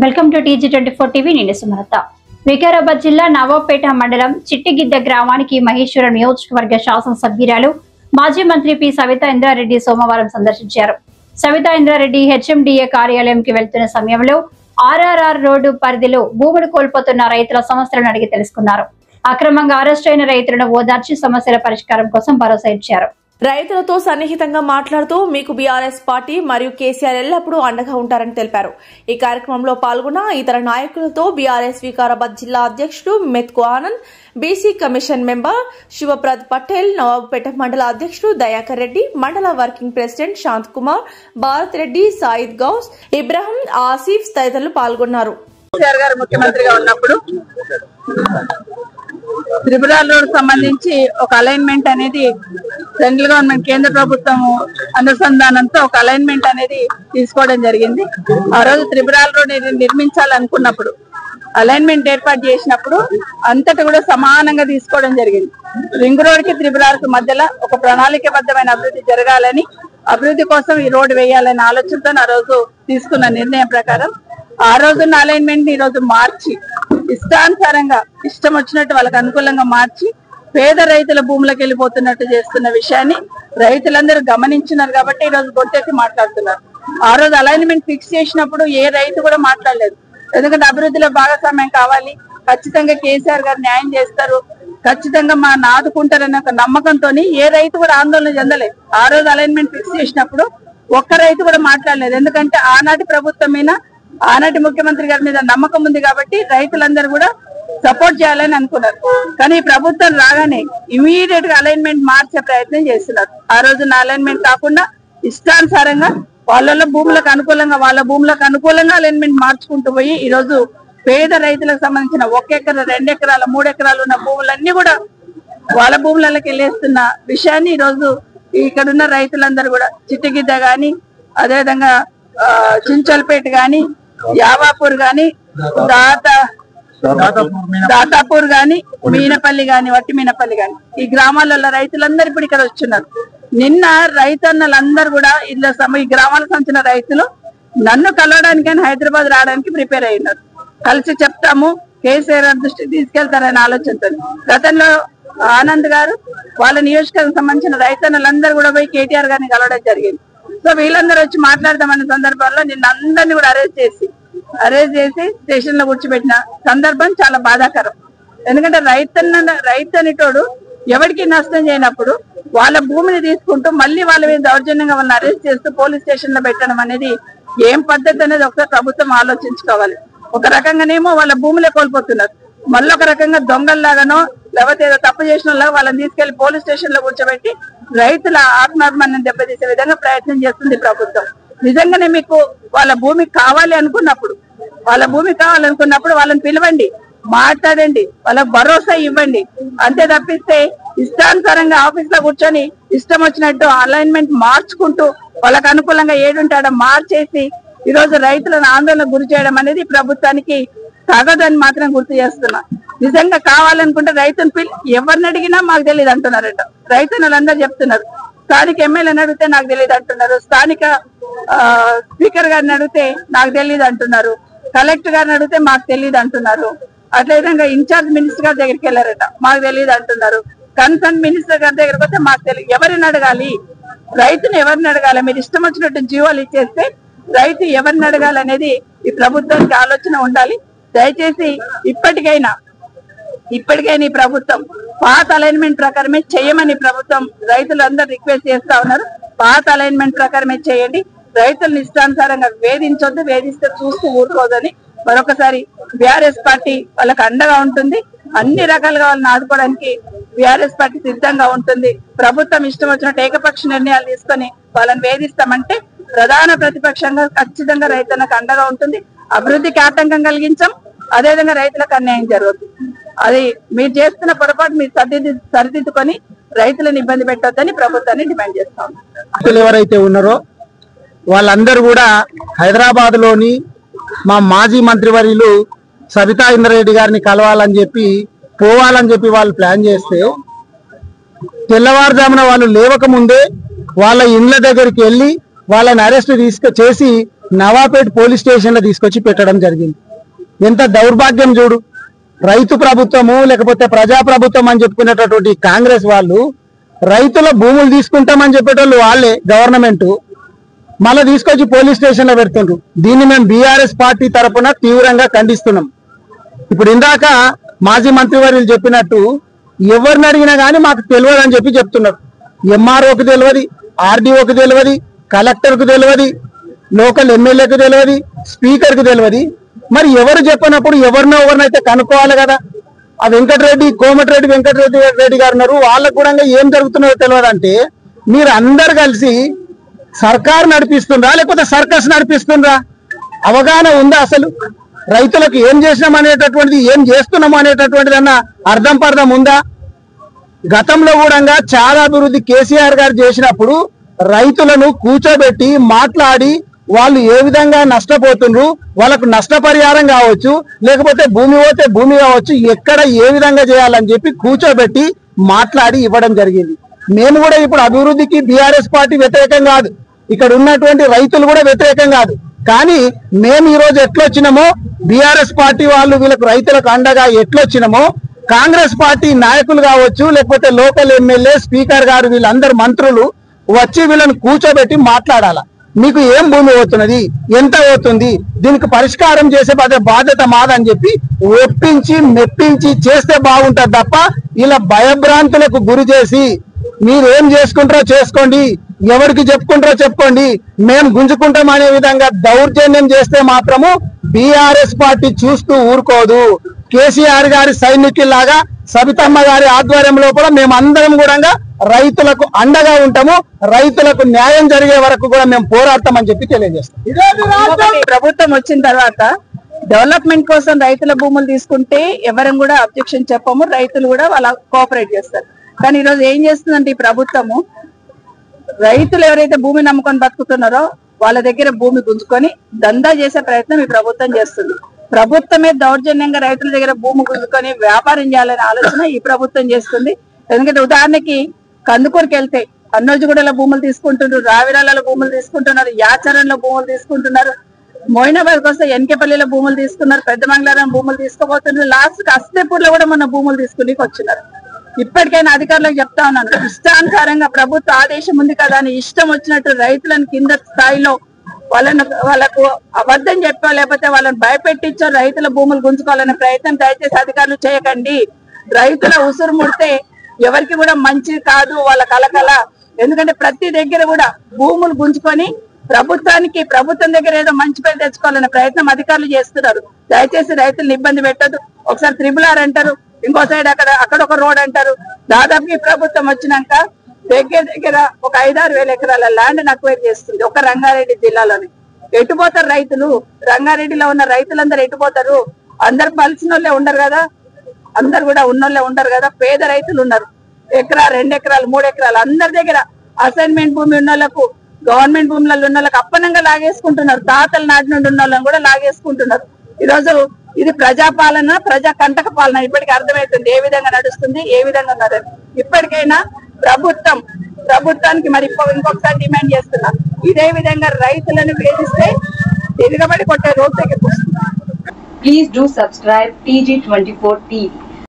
Welcome to TG24 TV. నేను సుమలత. వికారాబాద్ జిల్లా నవాబ్పేట మండలం చిట్టిగిద్ద గ్రామానికి మహేశ్వరం నియోజకవర్గ శాసనసభ్యురాలు మాజీ మంత్రి పి సవితా ఇంద్రారెడ్డి సోమవారం సందర్శించారు. సవితా ఇంద్రారెడ్డి HMDA కార్యాలయంకి వెళ్తున్న సమయంలో RRR రోడ్డు పరిధిలో భూములు కోల్పోతున్న రైతుల సమస్యలను అడిగి తెలుసుకున్నారు. అక్రమంగా అరెస్ట్ అయిన రైతులను ఓదార్చి సమస్యల పరిష్కారం కోసం భరోసా ఇచ్చారు. రైతులతో సన్నిహితంగా మాట్లాడుతూ మీకు బీఆర్ఎస్ పార్టీ మరియు కేసీఆర్ ఎల్లప్పుడూ అండగా ఉంటారని తెలిపారు. ఈ కార్యక్రమంలో పాల్గొన్న ఇతర నాయకులతో బీఆర్ఎస్ వికారాబాద్ జిల్లా అధ్యక్షుడు Methku Anand, BC commission member Shivaprad Patel, Nawabpet మండల అధ్యక్షుడు దయాకర్ రెడ్డి, మండల వర్కింగ్ ప్రెసిడెంట్ శాంత్ కుమార్, భారత్ రెడ్డి, సాయిద్ గౌస్, ఇబ్రాహిం, ఆసిఫ్ తదితరులు పాల్గొన్నారు. ముఖ్యమంత్రిగా ఉన్నప్పుడు త్రిపురాల రోడ్ సంబంధించి ఒక అలైన్మెంట్ అనేది సెంట్రల్ గవర్నమెంట్ కేంద్ర ప్రభుత్వం అనుసంధానంతో ఒక అలైన్మెంట్ అనేది తీసుకోవడం జరిగింది. ఆ రోజు త్రిపురాల రోడ్ నిర్మించాలనుకున్నప్పుడు అలైన్మెంట్ ఏర్పాటు చేసినప్పుడు అంతటా కూడా సమానంగా తీసుకోవడం జరిగింది. రింగ్ రోడ్ కి త్రిపురాలకు మధ్యలో ఒక ప్రణాళికబద్ధమైన అభివృద్ధి జరగాలని, అభివృద్ధి కోసం ఈ రోడ్డు వేయాలనే ఆలోచనతో ఆ రోజు తీసుకున్న నిర్ణయం ప్రకారం ఆ రోజున్న అలైన్మెంట్ ఈ రోజు మార్చి ఇష్టానుసారంగా ఇష్టం వచ్చినట్టు వాళ్ళకి అనుకూలంగా మార్చి పేద రైతుల భూములకు వెళ్ళిపోతున్నట్టు చేస్తున్న విషయాన్ని రైతులందరూ గమనించినారు. కాబట్టి ఈ రోజు గొంతెత్తి మాట్లాడుతున్నారు. ఆ రోజు అలైన్మెంట్ ఫిక్స్ చేసినప్పుడు ఏ రైతు కూడా మాట్లాడలేదు. ఎందుకంటే అభివృద్ధిలో భాగస్వామ్యం కావాలి, ఖచ్చితంగా కేసీఆర్ గారు న్యాయం చేస్తారు, ఖచ్చితంగా మా ఆదుకుంటారనే ఒక నమ్మకంతో ఏ రైతు కూడా ఆందోళన చెందలేదు. ఆ రోజు అలైన్మెంట్ ఫిక్స్ చేసినప్పుడు ఒక్క రైతు కూడా మాట్లాడలేదు. ఎందుకంటే ఆనాటి ప్రభుత్వం మీద, ఆనాటి ముఖ్యమంత్రి గారి మీద నమ్మకం ఉంది కాబట్టి రైతులందరూ కూడా సపోర్ట్ చేయాలని అనుకున్నారు. కానీ ఈ ప్రభుత్వం రాగానే ఇమీడియట్ గా అలైన్మెంట్ మార్చే ప్రయత్నం చేస్తున్నారు. ఆ రోజు నా అలైన్మెంట్ కాకుండా ఇష్టానుసారంగా వాళ్ళ భూములకు అనుకూలంగా, వాళ్ళ భూములకు అనుకూలంగా అలైన్మెంట్ మార్చుకుంటూ పోయి ఈ రోజు పేద రైతులకు సంబంధించిన 1 ఎకరా, 2 ఎకరాల, 3 ఎకరాలు ఉన్న భూములన్నీ కూడా వాళ్ళ భూములకి వెళ్ళేస్తున్న విషయాన్ని ఈ రోజు ఇక్కడున్న రైతులందరూ కూడా చిట్టిగిద్ద గాని, అదేవిధంగా చించల్పేట గాని, యావాపూర్ గాని, దాతాపూర్ గాని, మీనపల్లి గాని, వట్టి మీనపల్లి గాని, ఈ గ్రామాలలో రైతులందరూ ఇప్పుడు ఇక్కడ వచ్చున్నారు. నిన్న రైతన్నలందరూ కూడా ఈ గ్రామాలకు సంబంధించిన రైతులు నన్ను కలవడానికని హైదరాబాద్ రావడానికి ప్రిపేర్ అయినారు. కలిసి చెప్తాము, కేసీఆర్ దృష్టికి తీసుకెళ్తారనే ఆలోచనతో గతంలో ఆనంద్ గారు వాళ్ళ నియోజకవర్గం సంబంధించిన రైతన్నలందరూ కూడా పోయి కేటీఆర్ గారిని కలవడం జరిగింది. సో వీళ్ళందరూ వచ్చి మాట్లాడదామనే సందర్భంలో నిన్న అందరినీ కూడా అరెస్ట్ చేసి స్టేషన్ లో కూర్చోబెట్టిన సందర్భం చాలా బాధాకరం. ఎందుకంటే రైతు అనేటోడు ఎవరికి నష్టం చేయనప్పుడు వాళ్ళ భూమిని తీసుకుంటూ మళ్ళీ వాళ్ళ మీద దౌర్జన్యంగా వాళ్ళని అరెస్ట్ చేస్తూ పోలీస్ స్టేషన్ లో పెట్టడం అనేది ఏం పద్ధతి అనేది ఒకసారి ప్రభుత్వం ఆలోచించుకోవాలి. ఒక రకంగానేమో వాళ్ళ భూములే కోల్పోతున్నారు, మళ్ళీ ఒక రకంగా దొంగల్లాగానో లేకపోతే ఏదో తప్పు చేసిన వాళ్ళగా వాళ్ళని తీసుకెళ్లి పోలీస్ స్టేషన్ లో కూర్చోబెట్టి రైతుల ఆత్మాభిమానాన్ని దెబ్బతీసే విధంగా ప్రయత్నం చేస్తుంది ప్రభుత్వం. నిజంగానే మీకు వాళ్ళ భూమి కావాలనుకున్నప్పుడు వాళ్ళని పిలవండి, మాట్లాడండి, వాళ్ళకి భరోసా ఇవ్వండి. అంతే తప్పిస్తే ఇష్టానుసారంగా ఆఫీస్ లో కూర్చొని ఇష్టం వచ్చినట్టు అలైన్మెంట్ మార్చుకుంటూ వాళ్ళకు అనుకూలంగా ఏడుంటాడో మార్చేసి ఈ రోజు రైతులను ఆందోళనకు గురి చేయడం అనేది ప్రభుత్వానికి తగదని మాత్రం గుర్తు చేస్తున్నా. నిజంగా కావాలనుకుంటే రైతును ఎవరిని అడిగినా మాకు తెలియదు అంటున్నారట. రైతులందరూ చెప్తున్నారు. స్థానిక ఎమ్మెల్యేని అడిగితే నాకు తెలియదు అంటున్నారు, స్థానిక స్పీకర్ గారిని అడిగితే నాకు తెలియదు అంటున్నారు, కలెక్టర్ గారిని అడిగితే మాకు తెలియదు అంటున్నారు. అట్లా విధంగా ఇన్ఛార్జ్ మినిస్టర్ గారి దగ్గరికి వెళ్ళారట, మాకు తెలియదు అంటున్నారు. కన్సర్న్ మినిస్టర్ గారి దగ్గరికి వస్తే మాకు తెలియదు. ఎవరిని అడగాలి? రైతుని ఎవరిని అడగాలి? మీరు ఇష్టం వచ్చినట్టు జీవోలు ఇచ్చేస్తే రైతు ఎవరిని అడగాలనేది ఈ ప్రభుత్వానికి ఆలోచన ఉండాలి. దయచేసి ఇప్పటికైనా ఈ ప్రభుత్వం పాత అలైన్మెంట్ ప్రకారమే చేయమని ప్రభుత్వం రైతులందరూ రిక్వెస్ట్ చేస్తా ఉన్నారు. పాత అలైన్మెంట్ ప్రకారమే చేయండి. రైతులను ఇష్టానుసారంగా వేధించొద్దు, వేధిస్తే చూస్తూ ఊరుకోదని మరొకసారి బీఆర్ఎస్ పార్టీ వాళ్ళకి అండగా ఉంటుంది. అన్ని రకాలుగా వాళ్ళని ఆదుకోవడానికి బీఆర్ఎస్ పార్టీ సిద్ధంగా ఉంటుంది. ప్రభుత్వం ఇష్టం వచ్చినట్టు ఏకపక్ష నిర్ణయాలు తీసుకొని వాళ్ళని వేధిస్తామంటే ప్రధాన ప్రతిపక్షంగా ఖచ్చితంగా రైతులకు అండగా ఉంటుంది. అభివృద్ధికి ఆటంకం కలిగించాం, అదేవిధంగా రైతులకు అన్యాయం జరుగుతుంది. అది మీరు చేస్తున్న పొరపాటు మీరు సరిదిద్దుకొని రైతులను ఇబ్బంది పెట్టొద్దని ప్రభుత్వాన్ని డిమాండ్ చేస్తాం. ఎవరైతే ఉన్నారో వాళ్ళందరూ కూడా హైదరాబాద్ లోని మా మాజీ మంత్రివర్యులు సవితా ఇంద్రారెడ్డి గారిని కలవాలని చెప్పి పోవాలని చెప్పి వాళ్ళు ప్లాన్ చేస్తే తెల్లవారుజామున వాళ్ళు లేవక ముందే వాళ్ళ ఇండ్ల దగ్గరికి వెళ్ళి వాళ్ళని అరెస్ట్ చేసి నవాపేట్ పోలీస్ స్టేషన్ లో తీసుకొచ్చి పెట్టడం జరిగింది. ఎంత దౌర్భాగ్యం చూడు. రైతు ప్రభుత్వము లేకపోతే ప్రజా ప్రభుత్వం అని చెప్పుకునేటటువంటి కాంగ్రెస్ వాళ్ళు రైతుల భూములు తీసుకుంటామని చెప్పేటోళ్ళు వాళ్ళే గవర్నమెంట్ మళ్ళీ తీసుకొచ్చి పోలీస్ స్టేషన్ లో పెడుతుండ్రు. దీన్ని మేము బీఆర్ఎస్ పార్టీ తరఫున తీవ్రంగా ఖండిస్తున్నాం. ఇప్పుడు ఇందాక మాజీ మంత్రివర్యులు చెప్పినట్టు ఎవరిని అడిగినా కానీ మాకు తెలియదు అని చెప్పి చెప్తున్నారు. ఎంఆర్ఓకి తెలియదు, ఆర్డీఓకి తెలియదు, కలెక్టర్కు తెలియదు, లోకల్ ఎమ్మెల్యేకు తెలియదు, స్పీకర్కు తెలియదు. మరి ఎవరు చెప్పినప్పుడు ఎవరినైతే కనుక్కోవాలి కదా. ఆ కోమటిరెడ్డి వెంకటరెడ్డి గారు ఉన్నారు, వాళ్ళకు కూడా ఏం జరుగుతున్నదో తెలియదు. అంటే మీరు అందరు కలిసి సర్కారు నడిపిస్తుండ్రా లేకపోతే సర్కస్ నడిపిస్తుండ్రా? అవగాహన ఉందా? అసలు రైతులకు ఏం చేసినాం అనేటటువంటిది, ఏం చేస్తున్నాము అనేటటువంటిది అన్న అర్థం పర్థం ఉందా? గతంలో కూడా చాలా అభివృద్ధి కేసీఆర్ గారు చేసినప్పుడు రైతులను కూర్చోబెట్టి మాట్లాడి వాళ్ళు ఏ విధంగా నష్టపోతుండ్రు, వాళ్ళకు నష్టపరిహారం కావచ్చు, లేకపోతే భూమి పోతే భూమి కావచ్చు, ఎక్కడ ఏ విధంగా చేయాలని చెప్పి కూర్చోబెట్టి మాట్లాడి ఇవ్వడం జరిగింది. మేము కూడా ఇప్పుడు అభివృద్ధికి బీఆర్ఎస్ పార్టీ వ్యతిరేకం కాదు, ఇక్కడ ఉన్నటువంటి రైతులు కూడా వ్యతిరేకం కాదు. కానీ మేము ఈ రోజు ఎట్లొచ్చినామో బీఆర్ఎస్ పార్టీ వాళ్ళు వీళ్ళకు రైతులకు అండగా ఎట్లొచ్చినామో కాంగ్రెస్ పార్టీ నాయకులు కావచ్చు, లేకపోతే లోకల్ ఎమ్మెల్యే, స్పీకర్ గారు, వీళ్ళందరు మంత్రులు వచ్చి వీళ్ళని కూర్చోబెట్టి మాట్లాడాల. మీకు ఏం భూమి పోతున్నది, ఎంత పోతుంది, దీనికి పరిష్కారం చేసే బాధ్యత మాదని చెప్పి ఒప్పించి మెప్పించి చేస్తే బాగుంటది తప్ప ఇలా భయభ్రాంతులకు గురి చేసి మీరు ఏం చేసుకుంటారో చేసుకోండి, ఎవరికి చెప్పుకుంటారో చెప్పుకోండి, మేము గుంజుకుంటాం అనే విధంగా దౌర్జన్యం చేస్తే మాత్రము బీఆర్ఎస్ పార్టీ చూస్తూ ఊరుకోదు. కేసీఆర్ గారి సైనికుల్లాగా సబితమ్మ గారి ఆధ్వర్యంలో కూడా మేమందరం కూడా రైతులకు అండగా ఉంటాము. రైతులకు న్యాయం జరిగే వరకు కూడా మేము పోరాడతామని చెప్పి తెలియజేస్తాం. ప్రభుత్వం వచ్చిన తర్వాత డెవలప్మెంట్ కోసం రైతుల భూములు తీసుకుంటే ఎవరం కూడా అబ్జెక్షన్ చెప్పము, రైతులు కూడా వాళ్ళ కోఆపరేట్ చేస్తారు. కానీ ఈరోజు ఏం చేస్తుందంటే ఈ ప్రభుత్వము రైతులు ఎవరైతే భూమి నమ్ముకొని బతుకుతున్నారో వాళ్ళ దగ్గర భూమి గుంజుకొని దందా చేసే ప్రయత్నం ఈ ప్రభుత్వం చేస్తుంది. ప్రభుత్వమే దౌర్జన్యంగా రైతుల దగ్గర భూమి గుంజుకొని వ్యాపారం చేయాలనే ఆలోచన ఈ ప్రభుత్వం చేస్తుంది. ఎందుకంటే ఉదాహరణకి కందుకూరుకి వెళ్తే అన్నోజుగూడలో భూములు తీసుకుంటున్నారు, రావిరాలలో భూములు తీసుకుంటున్నారు, యాచరంలో భూములు తీసుకుంటున్నారు, మోయినాబాద్కి వస్తే ఎన్కేపల్లిలో భూములు తీసుకున్నారు, పెద్ద మంగళారం భూములు తీసుకోబోతున్నారు, లాస్ట్ అస్తేపూర్ లో కూడా మన భూములు తీసుకుని వచ్చినారు. ఇప్పటికైనా అధికారులకు చెప్తా ఉన్నాను, ఇష్టానుసారంగా ప్రభుత్వ ఆదేశం ఉంది కదా అని ఇష్టం వచ్చినట్టు రైతులను కింద స్థాయిలో వాళ్ళకు అబద్ధం చెప్పో లేకపోతే వాళ్ళని భయపెట్టించో రైతుల భూములు గుంజుకోవాలనే ప్రయత్నం దయచేసి అధికారులు చేయకండి. రైతుల ఉసురు ముడితే ఎవరికి కూడా మంచిది కాదు వాళ్ళ కలకల. ఎందుకంటే ప్రతి దగ్గర కూడా భూములు గుంజుకొని ప్రభుత్వం దగ్గర ఏదో మంచి పేరు తెచ్చుకోవాలనే ప్రయత్నం అధికారులు చేస్తున్నారు. దయచేసి రైతులను ఇబ్బంది పెట్టదు. ఒకసారి 3R అంటారు, ఇంకో సైడ్ అక్కడ ఒక రోడ్ అంటారు. దాదాపు ఈ ప్రభుత్వం వచ్చినాక దగ్గర ఒక 5-6 వేల ఎకరాల ల్యాండ్ అక్వైర్ చేస్తుంది ఒక రంగారెడ్డి జిల్లాలోని. ఎటుపోతారు రైతులు? రంగారెడ్డిలో ఉన్న రైతులందరూ ఎటుపోతారు? అందరు పలిసిన వాళ్ళే ఉండరు కదా, అందరు కూడా ఉన్నోళ్ళే ఉండరు కదా. పేద రైతులు ఉన్నారు, 1 ఎకరా 2 ఎకరాలు 3 ఎకరాలు అందరి దగ్గర. అసైన్మెంట్ భూమి ఉన్న వాళ్ళకు, గవర్నమెంట్ భూములలో ఉన్న వాళ్ళకి అప్పనంగా లాగేసుకుంటున్నారు. తాతల నాటి నుండి ఉన్న వాళ్ళని కూడా లాగేసుకుంటున్నారు. ఈరోజు ఇది ప్రజాపాలన, ప్రజా కంటక పాలన ఇప్పటికీ అర్థమవుతుంది ఏ విధంగా నడుస్తుంది, ఏ విధంగా ఉన్నది. ఇప్పటికైనా ప్రభుత్వానికి మరి ఇంకొకసారి డిమాండ్ చేస్తున్నా, ఇదే విధంగా రైతులను వేధిస్తే తిరగబడి కొట్టే రోజు దగ్గరికి వస్తుంది. Please do subscribe TG24 TV.